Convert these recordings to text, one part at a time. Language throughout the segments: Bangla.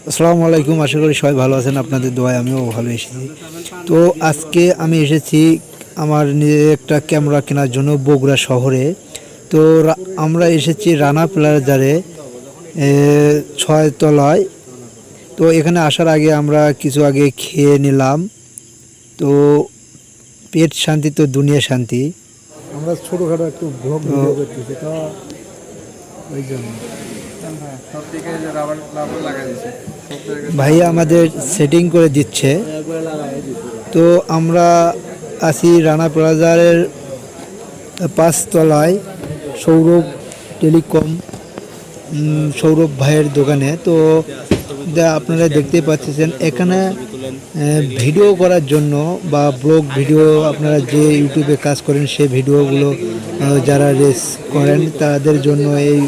আসসালামু আলাইকুম। আশা করি সবাই ভালো আছেন, আপনাদের দোয়ায় আমিও ভালো এসেছি। তো আজকে আমি এসেছি আমার নিজের একটা ক্যামেরা কেনার জন্য বগুড়া শহরে। তো আমরা এসেছি রানা প্লাজারে, 6 তলায়। তো এখানে আসার আগে আমরা কিছু আগে খেয়ে নিলাম। তো পেট শান্তি তো দুনিয়া শান্তি। আমরা ছোটখাটো একটু ব্লগ ভিডিও করতেছি তো ওই জন্য ভাইয়া আমাদের সেটিং করে দিচ্ছে। তো আমরা আছি রানা প্লাজারের 5 তলায় সৌরভ টেলিকম, সৌরভ ভাইয়ের দোকানে। তো আপনারা দেখতে পাচ্ছেন এখানে ভিডিও করার জন্য বা ব্লগ ভিডিও, আপনারা যে ইউটিউবে কাজ করেন সেই ভিডিওগুলো যারা রেস করেন তাদের জন্য এই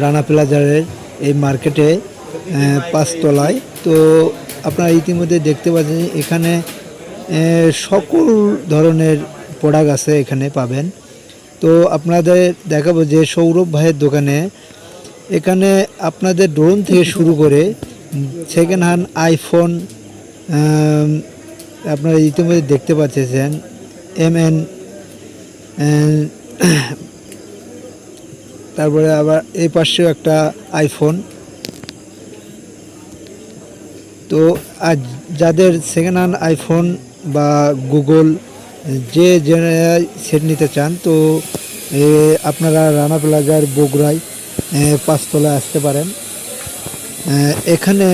রানা প্লাজারের এই মার্কেটে 5 তলায়। তো আপনারা ইতিমধ্যে দেখতে পাচ্ছেন এখানে সকল ধরনের প্রোডাক্ট আছে, এখানে পাবেন। তো আপনাদের দেখাবো যে সৌরভ ভাইয়ের দোকানে এখানে আপনাদের ড্রোন থেকে শুরু করে সেকেন্ড হ্যান্ড আইফোন আপনারা ইতিমধ্যে দেখতে পাচ্ছেন। MN, তারপরে আবার এই পাশেও একটা আইফোন। তো আজ যাদের সেকেন্ড হ্যান্ড আইফোন বা গুগল যে সেট নিতে চান, তো আপনারা রানা প্লাজার বগুড়ায় 5 তলায় আসতে পারেন। এখানে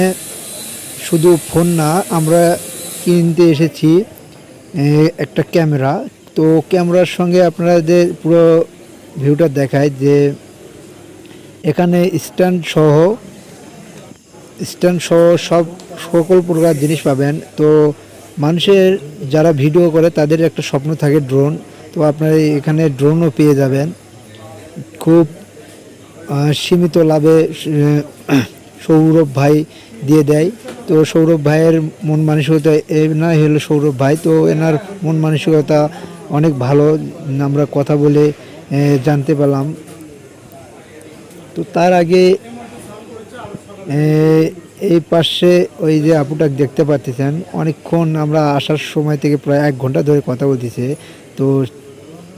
শুধু ফোন না, আমরা কিনতে এসেছি একটা ক্যামেরা। তো ক্যামেরার সঙ্গে আপনাদের পুরো ভিউটা দেখায় যে এখানে স্ট্যান্ড সহ সব সকল প্রকার জিনিস পাবেন। তো মানুষের যারা ভিডিও করে তাদের একটা স্বপ্ন থাকে ড্রোন, তো আপনারা এখানে ড্রোনও পেয়ে যাবেন খুব সীমিত লাভে। সৌরভ ভাই দিয়ে দেয়। তো সৌরভ ভাইয়ের মন মানসিকতা না হলো সৌরভ ভাই, তো এনার মন মানসিকতা অনেক ভালো, আমরা কথা বলে জানতে পারলাম। তো তার আগে এই পাশে ওই যে আপুটা দেখতে পাচ্ছেন, অনেকক্ষণ আমরা আসার সময় থেকে প্রায় 1 ঘন্টা ধরে কথা বলতেছে। তো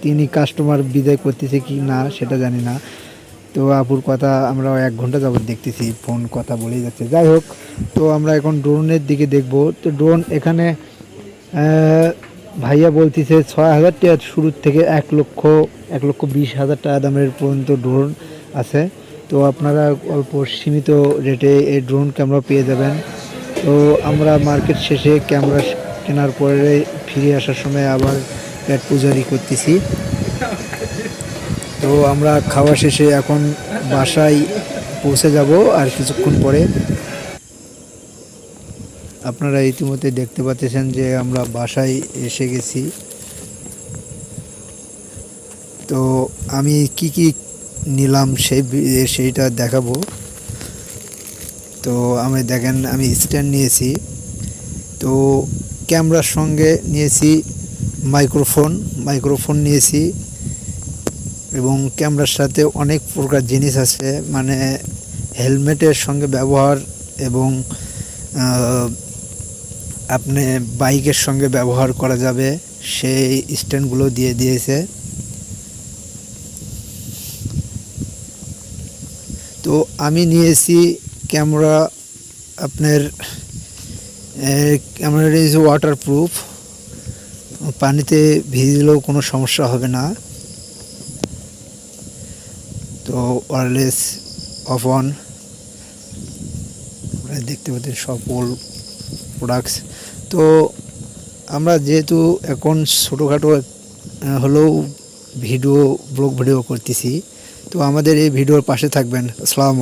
তিনি কাস্টমার বিদায় করতেছে কি না সেটা জানি না। তো আপুর কথা আমরা 1 ঘন্টা যাবত দেখতেছি, ফোন কথা বলেই যাচ্ছে। যাই হোক, তো আমরা এখন ড্রোনের দিকে দেখব। তো ড্রোন এখানে ভাইয়া বলতেছে 6,000 টাকা শুরুর থেকে 1,20,000 টাকা দামের পর্যন্ত ড্রোন আছে। তো আপনারা অল্প সীমিত রেটে এই ড্রোন ক্যামেরা পেয়ে যাবেন। তো আমরা মার্কেট শেষে ক্যামেরা কেনার পরে ফিরে আসার সময় আবার পেট পূজারি করতেছি। তো আমরা খাওয়া শেষে এখন বাসায় পৌঁছে যাব আর কিছুক্ষণ পরে। আপনারা ইতিমধ্যে দেখতে পাচ্ছেন যে আমরা বাসায় এসে গেছি। তো আমি কি কি নিলাম সেইটা দেখাবো। তো আমি দেখেন, আমি স্ট্যান্ড নিয়েছি, তো ক্যামেরার সঙ্গে নিয়েছি মাইক্রোফোন নিয়েছি, এবং ক্যামেরার সাথে অনেক প্রকার জিনিস আছে, মানে হেলমেটের সঙ্গে ব্যবহার এবং আপনি বাইকের সঙ্গে ব্যবহার করা যাবে সেই স্ট্যান্ডগুলো দিয়ে দিয়েছে। তো আমি নিয়েছি ক্যামেরা, আপনার ক্যামেরার ইজ ওয়াটারপ্রুফ, পানিতে ভিজলেও কোনো সমস্যা হবে না। তো ওয়্যারলেস অফ অন দেখতে পাচ্ছেন সকল প্রোডাক্টস। তো আমরা যেহেতু এখন ছোটোখাটো হলেও ব্লগ ভিডিও করতেছি, তো আমাদের এই ভিডিওর পাশে থাকবেন। আসসালামু আলাইকুম।